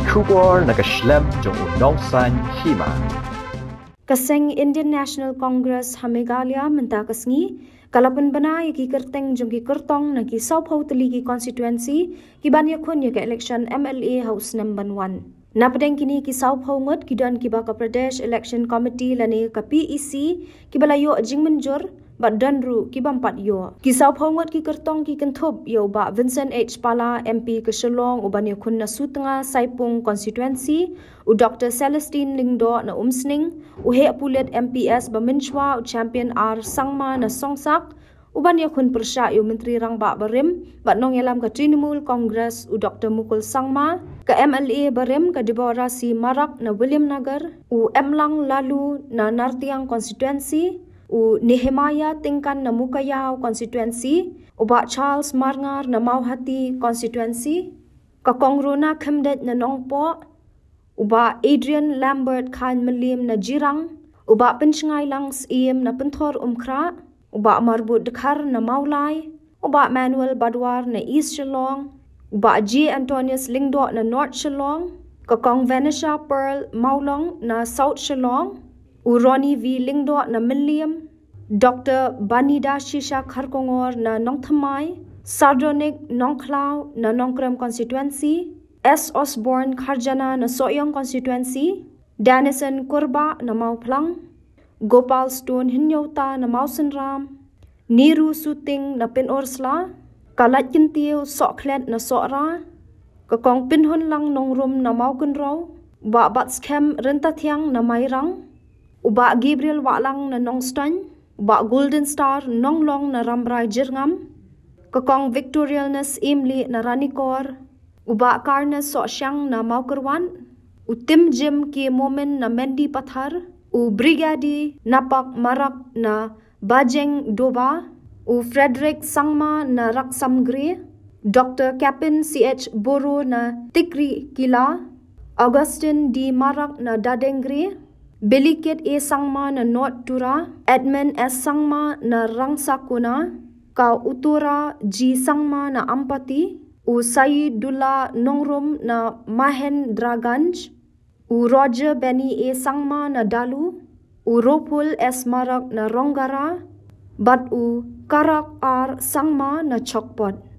Kubor nakaslem jong unongsan Hima. Kaseng Indian National Congress Hamegalia mentakasngi kalapan bana yaki kerteng jong ki kertong na ki saupau teligi constituency ki Pynïakhun yaki election MLA House number 1. Napadeng kini ki saupau ngot ki dan ki Baka Pradesh Election Committee lani ka PEC ki balayo jing menjur bat danru ki bampat yo. Ki saupau ngot ki kertong ki kentup yo ba Vincent H. Pala MP ke Shillong u Pynïakhun na Sutengah Saipung constituency u Dr. Celestine Lingdo na Umsning u he pulet MPS Baminchwa u Champion R Sangma na Songsak u Pynïakhun Pyrshah u Menteri Rang Ba Barim bat nong yalam ka Trinamool Congress u Dr. Mukul Sangma ka MLA Barim ka Dibora si Marak na William Nagar u Emlang Lalu na Nartiang constituency u Nehemaya Tingkan na Mukayao constituency u ba Charles Marngar na Mauhati constituency ka Kongrona Khemdet na Nongpo u ba Adrian Lambert Khan Malim na Jirang u ba Pinchngai Langs Iem na Penthor Umkra u ba Marbut Dekhar na Maulai u ba Manuel Badwar na East Shillong u ba G. Antonius Lingdo na North Shillong ka Kong Vanisha Pearl Maulong na South Shillong u Ronnie V. Lingdo na Miliam, Dr. Banida Shisha Kharkongor na Nongthamai, Sardonic Nongklau na Nongkrem constituency, S. Osborne Kharjana na Soyong constituency, Danison Kurba na Mauplang, Gopal Stone Hinyota na Mausenram, Niru Suting na Pinorsla, Kalat Kintiw Soklet na Sora, Kakong Pinhun Lang Nongrum na Maukunraw, Ba Batskem Rentatiang na Mairang, Uba Gabriel Walang na Nongstan, Uba Golden Star Nonglong na Rambrai Jirngam, Kakong Victorialness Imli na Ranikor, Uba Karnes Sosyang na Maukerwan, Utim Jim Ki Momen na Mendi Pathar, U Brigadi Napak Marak na Bajeng Doba, U Frederick Sangma na Raksamgre, Dr. Kapin C.H. Boro na Tikri Kila, Augustin D. Marak na Dadengre, Belikit A. Sangma na North Tura, Edmund S. Sangma na Rangsakuna, Ka Utura G. Sangma na Ampati, U Saidullah Nongrum na Mahendraganj, U Roger Benny A. Sangma na Dalu, U Ropul S. Marak na Ronggara, Bat U Karak R. Sangma na Chokpot.